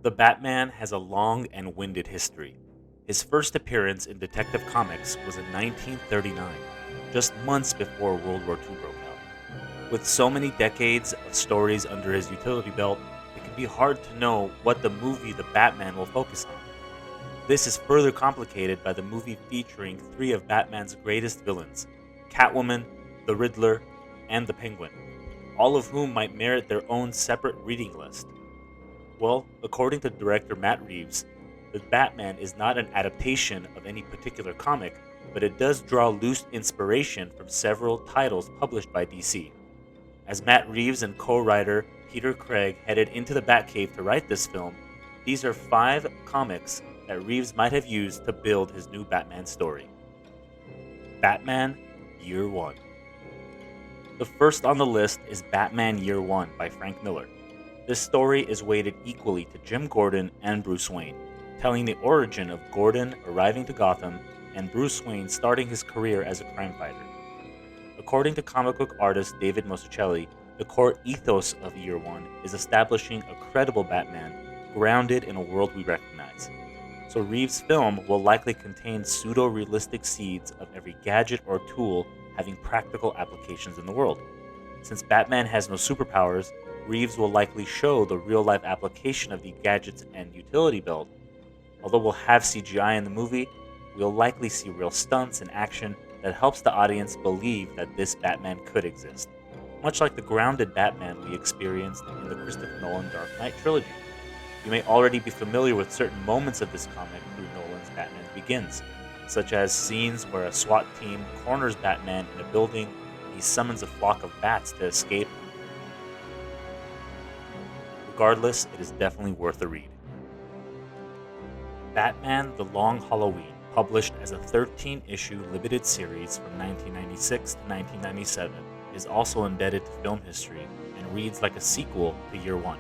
The Batman has a long and winded history. His first appearance in Detective Comics was in 1939, just months before World War II broke out. With so many decades of stories under his utility belt, it can be hard to know what the movie The Batman will focus on. This is further complicated by the movie featuring three of Batman's greatest villains: Catwoman, the Riddler, and the Penguin, all of whom might merit their own separate reading list. Well, according to director Matt Reeves, The Batman is not an adaptation of any particular comic, but it does draw loose inspiration from several titles published by DC. As Matt Reeves and co-writer Peter Craig headed into the Batcave to write this film, these are five comics that Reeves might have used to build his new Batman story. Batman Year One. The first on the list is Batman Year One by Frank Miller. This story is weighted equally to Jim Gordon and Bruce Wayne, telling the origin of Gordon arriving to Gotham and Bruce Wayne starting his career as a crime fighter. According to comic book artist David Mazzucchelli, the core ethos of Year One is establishing a credible Batman grounded in a world we recognize. So Reeves' film will likely contain pseudo-realistic seeds of every gadget or tool having practical applications in the world. Since Batman has no superpowers, Reeves will likely show the real-life application of the gadgets and utility belt. Although we'll have CGI in the movie, we'll likely see real stunts and action that helps the audience believe that this Batman could exist, much like the grounded Batman we experienced in the Christopher Nolan Dark Knight trilogy. You may already be familiar with certain moments of this comic through Nolan's Batman Begins, such as scenes where a SWAT team corners Batman in a building and he summons a flock of bats to escape. Regardless, it is definitely worth a read. Batman The Long Halloween, published as a 13-issue limited series from 1996 to 1997, is also indebted to film history and reads like a sequel to Year One.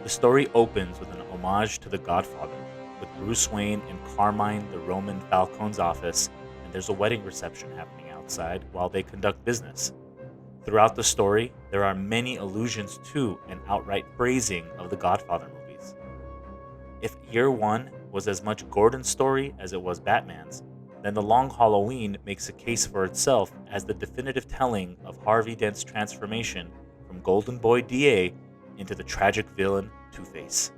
The story opens with an homage to The Godfather, with Bruce Wayne in Carmine the Roman Falcone's office, and there's a wedding reception happening outside while they conduct business. Throughout the story, there are many allusions to and outright praising of the Godfather movies. If Year One was as much Gordon's story as it was Batman's, then The Long Halloween makes a case for itself as the definitive telling of Harvey Dent's transformation from Golden Boy DA into the tragic villain Two-Face.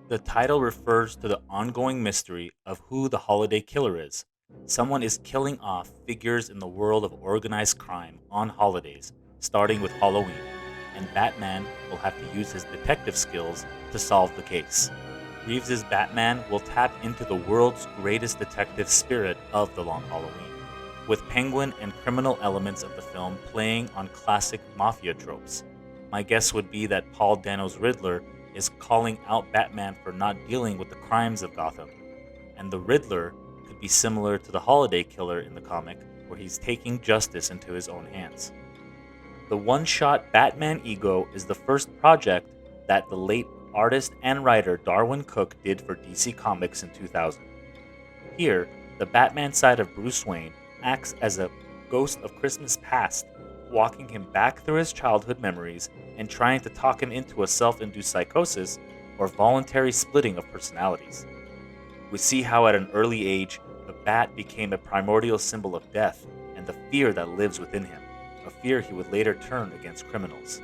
The title refers to the ongoing mystery of who the holiday killer is. Someone is killing off figures in the world of organized crime on holidays, starting with Halloween, and Batman will have to use his detective skills to solve the case. Reeves' Batman will tap into the world's greatest detective spirit of The Long Halloween, with penguin and criminal elements of the film playing on classic mafia tropes. My guess would be that Paul Dano's Riddler is calling out Batman for not dealing with the crimes of Gotham, and the Riddler could be similar to the holiday killer in the comic, where he's taking justice into his own hands. The one-shot Batman Ego is the first project that the late artist and writer Darwyn Cooke did for DC Comics in 2000. Here, the Batman side of Bruce Wayne acts as a ghost of Christmas past, walking him back through his childhood memories and trying to talk him into a self-induced psychosis or voluntary splitting of personalities. We see how at an early age, the bat became a primordial symbol of death and the fear that lives within him, a fear he would later turn against criminals.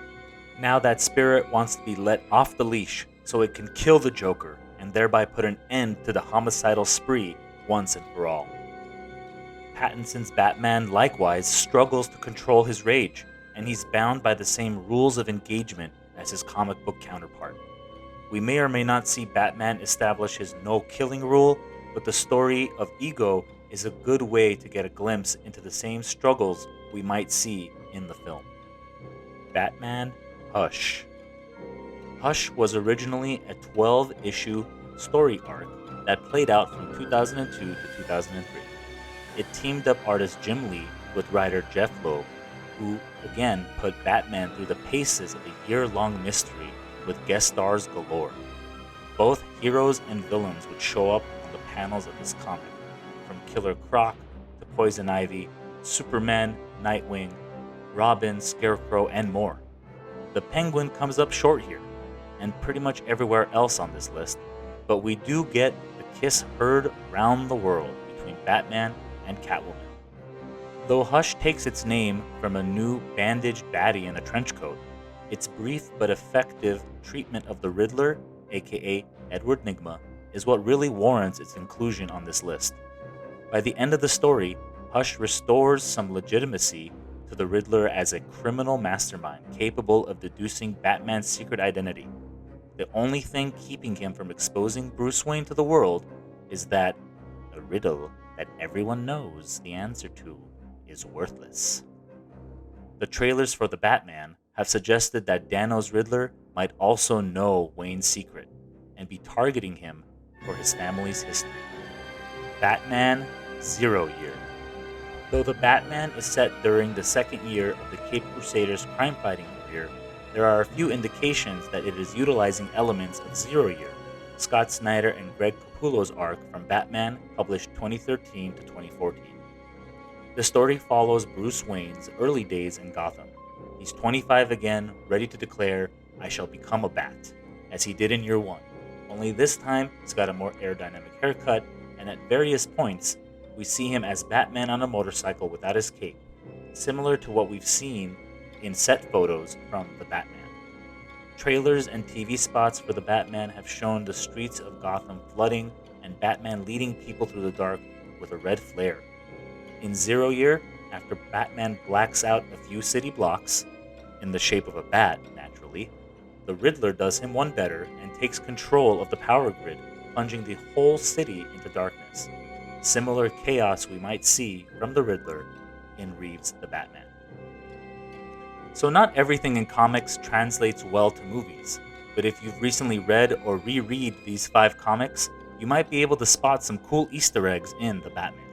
Now that spirit wants to be let off the leash so it can kill the Joker and thereby put an end to the homicidal spree once and for all. Pattinson's Batman likewise struggles to control his rage, and he's bound by the same rules of engagement as his comic book counterpart. We may or may not see Batman establish his no-killing rule, but the story of Ego is a good way to get a glimpse into the same struggles we might see in the film. Batman Hush. Hush was originally a 12-issue story arc that played out from 2002 to 2003. It teamed up artist Jim Lee with writer Jeff Loeb, who again put Batman through the paces of a year-long mystery with guest stars galore. Both heroes and villains would show up on the panels of this comic, from Killer Croc to Poison Ivy, Superman, Nightwing, Robin, Scarecrow, and more. The Penguin comes up short here. and pretty much everywhere else on this list, but we do get the kiss heard round the world between Batman and Catwoman. Though Hush takes its name from a new bandaged baddie in a trench coat, its brief but effective treatment of the Riddler, aka Edward Nygma, is what really warrants its inclusion on this list. By the end of the story, Hush restores some legitimacy to the Riddler as a criminal mastermind capable of deducing Batman's secret identity. The only thing keeping him from exposing Bruce Wayne to the world is that a riddle that everyone knows the answer to is worthless. The trailers for The Batman have suggested that Dano's Riddler might also know Wayne's secret and be targeting him for his family's history. Batman 0 Year. Though The Batman is set during the second year of the Caped Crusaders' crime-fighting career, there are a few indications that it is utilizing elements of 0 Year, Scott Snyder and Greg Capullo's arc from Batman, published 2013 to 2014. The story follows Bruce Wayne's early days in Gotham. He's 25 again, ready to declare, "I shall become a bat," as he did in year 1. Only this time, he's got a more aerodynamic haircut, and at various points, we see him as Batman on a motorcycle without his cape, similar to what we've seen in set photos from The Batman. Trailers and TV spots for The Batman have shown the streets of Gotham flooding and Batman leading people through the dark with a red flare. In 0 Year, after Batman blacks out a few city blocks, in the shape of a bat, naturally, the Riddler does him one better and takes control of the power grid, plunging the whole city into darkness. Similar chaos we might see from the Riddler in Reeves The Batman. So not everything in comics translates well to movies, but if you've recently read or reread these 5 comics, you might be able to spot some cool Easter eggs in The Batman.